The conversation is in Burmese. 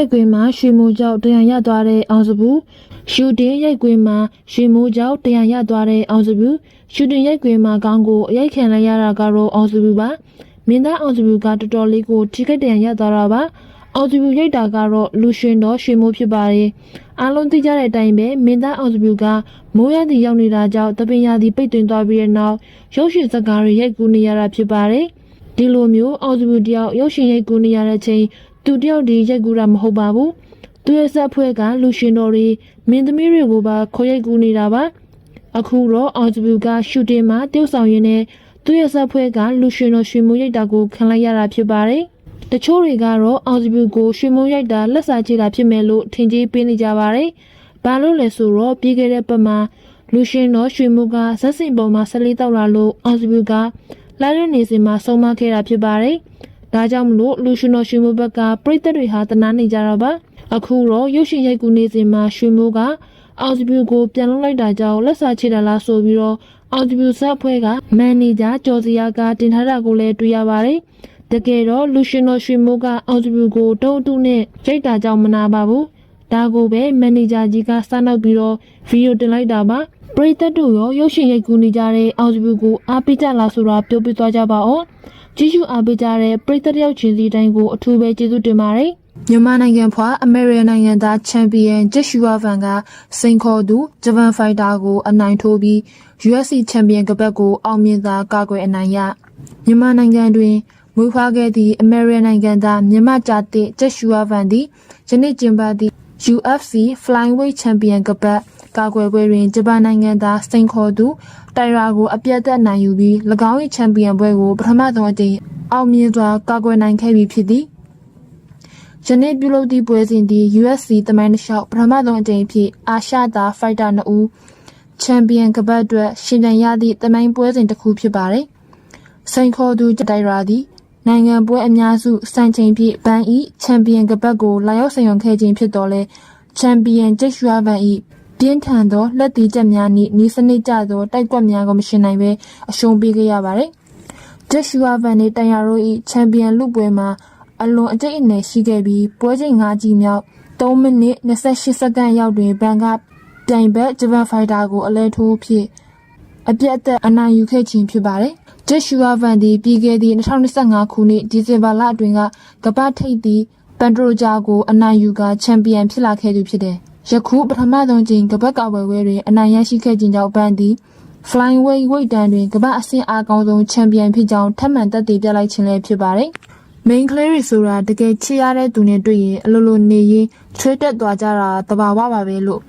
ရိုက်ကွင်းမှာရွှေမိုးကြောက်တရားရသွားတဲ့အောင်စဘူးရှူတင်ရိုက်ကွင်းမှာရွှေမိုးကြောက်တရားရသွားတဲ့အောင်စဘူးရှူတင်ရိုက်ကွင်းမှာကောင်းကိုအရိုက်ခံလိုက်ရတာကတော့အောင်စဘူးပါမင်းသားအောင်စဘူးကတော်တော်လေးကိုထိခိုက်တရားရသွားတာပါအောင်စဘူးရိုက်တာကတော့လူရှင်တော်ရွှေမိုးဖြစ်ပါတယ်အားလုံးသိကြတဲ့အတိုင်းပဲမင်းသားအောင်စဘူးကမိုးရသည်ရောက်နေတာကြောင့်တပင်ရသည်ပိတ်သွင်းသွားပြီးတဲ့နောက်ရုပ်ရှင်ဇာတ်ကားတွေရိုက်ကူးနေရတာဖြစ်ပါတယ်ဒီလိုမျိုးအောင်စဘူးတယောက်ရုပ်ရှင်ရိုက်ကူးနေရတဲ့ချိန်သူတယောက်ဒီရိုက်ကူးတာမဟုတ်ပါဘူးသူရဲ့ဆက်ဖွဲ့ကလူရှင်တော်တွေမင်းသမီးတွေကိုပါခေါ်ရိုက်ကူးနေတာပါအခုတော့အောင်စဘူးကရှူတင်မှာတယောက်ဆောင်ရင်းနဲ့သူရဲ့ဆက်ဖွဲ့ကလူရှင်တော်ရွှေမိုးရိုက်တာကိုခံလိုက်ရတာဖြစ်ပါတယ်တချို့တွေကတော့အောင်စဘူးကိုရွှေမိုးရိုက်တာလက်စာချေတာဖြစ်မယ်လို့ထင်ကြေးပေးနေကြပါတယ်ဘာလို့လဲဆိုတော့ပြီးခဲ့တဲ့ပတ်မှာလူရှင်တော်ရွှေမိုးကဇက်စင်ပေါ်မှာ14တောက်လာလို့အောင်စဘူးကလာရနေစင်မှာဆုံးမခဲ့တာဖြစ်ပါတယ်ဒါကြောင့်မလို့လူရှင်တော်ရွှေမိုးဘက်ကပရိသတ်တွေဟာတနာနေကြတာပါအခုတော့ရုပ်ရှင်ရိုက်ကူးနေစဉ်မှာရွှေမိုးကအောင်စဘူးကိုပြန်လုံးလိုက်တာကြောင့်လက်စာချေတာလားဆိုပြီးတော့အောင်စဘူးဆက်ဖွဲ့ကမန်နေဂျာကျော်စရာကတင်ထားတာကိုလည်းတွေ့ရပါတယ်တကယ်တော့လူရှင်တော်ရွှေမိုးကအောင်စဘူးကိုတုံးတုနဲ့ရိုက်တာကြောင့်မနာပါဘူးဒါကိုပဲမန်နေဂျာကြီးကစနောက်ပြီးတော့ဗီဒီယိုတင်လိုက်တာပါပရိသတ်တို့ရောရုပ်ရှင်ရိုက်ကူးနေကြတဲ့အောင်စဘူးကိုအားပေးကြလားဆိုတာပြောပြသွားကြပါအောင်ကြည့်ရှုအားပေးကြတဲ့ပရိသတ်ရောက်ချင်းစီတိုင်းကိုအထူးပဲကျေးဇူးတင်ပါတယ်မြန်မာနိုင်ငံဖွာအမေရိကန်နိုင်ငံသားချန်ပီယံဂျက်ရှူဝါဗန်ကစိန်ခေါ်သူဂျပန်ဖိုက်တာကိုအနိုင်ထိုးပြီး UFC ချန်ပီယံကပတ်ကိုအောင်မြင်စွာကာကွယ်အနိုင်ရမြန်မာနိုင်ငံတွင်မွေးဖွားခဲ့သည့်အမေရိကန်နိုင်ငံသားမြန်မာကျသည့်ဂျက်ရှူဝါဗန်သည်ယနေ့ကျင်းပသည့် UFC Flyweight ချန်ပီယံကပတ်ကာကွယ်ပွဲတွင်ဂျပန်နိုင်ငံသားစိန်ခေါ်သူတိုင်ရာကိုအပြတ်သက်နိုင်ယူပြီး၎င်း၏ချန်ပီယံပွဲကိုပထမဆုံးအကြိမ်အောင်မြင်စွာကာကွယ်နိုင်ခဲ့ပြီဖြစ်သည်ယနေ့ပြုလုပ်သည့်ပွဲစဉ်သည် UFC သမိုင်းတစ်လျှောက်ပထမဆုံးအကြိမ်ဖြစ်အာရှသားဖိုက်တာ2ဦးချန်ပီယံကပတ်အတွက်ရှင်ပြိုင်ရသည့်သမိုင်းပွဲစဉ်တစ်ခုဖြစ်ပါတယ်။စိန်ခေါ်သူတိုင်ရာသည်နိုင်ငံပွဲအများစုစံချိန်ဖြင့်ဘန်၏ချန်ပီယံကပတ်ကိုလာရောက်ဆင်ယူခဲ့ခြင်းဖြစ်တော်လဲချန်ပီယံဂျက်ရှူဝါဗန်၏ပြင်းထန်သောလက်သီးချက်များနှင့်နီးစနစ်ကျသောတိုက်ကွက်များကိုမရှင်နိုင်ဘဲအရှုံးပေးခဲ့ရပါတယ်။ဂျက်ရှူဝါဗန်နှင့်တိုင်ရာတို့၏ချန်ပီယံလုပွဲမှာအလွန်အကျိတ်အနယ်ရှိခဲ့ပြီးပွဲချိန်5ကြီးမြောက်3မိနစ်28စက္ကန့်ရောက်တွင်ဘန်ကပြိုင်ဘက်ဂျပန်ဖိုက်တာကိုအလဲထိုးဖြစ်အပြတ်အသတ်အနိုင်ယူခဲ့ခြင်းဖြစ်ပါတယ်။ဂျက်ရှူဝါဗန်သည်ပြီးခဲ့သည့်2025ခုနှစ်ဒီဇင်ဘာလအတွင်းကကပထိပ်သည့်ပန်ဒရိုဂျာကိုအနိုင်ယူကချန်ပီယံဖြစ်လာခဲ့သူဖြစ်တယ်။ယခုပထမဆုံးကြိမ်ကပတ်ကာဝယ်ပွဲတွင်အနိုင်ရရှိခဲ့ခြင်းကြောင့်ဘန်သည် Flyweight ဝိတ်တန်းတွင်ကပတ်အဆင့်အားကောင်းဆုံးချန်ပီယံဖြစ်ကြောင်းထပ်မံသက်သေပြလိုက်ခြင်းလည်းဖြစ်ပါတယ်။ main ကလေးတွေဆိုတာတကယ်ချစ်ရတဲ့သူနဲ့တွေ့ရင်အလိုလိုနေရင်ချွေးတက်သွားကြတာသဘာဝပါပဲလို့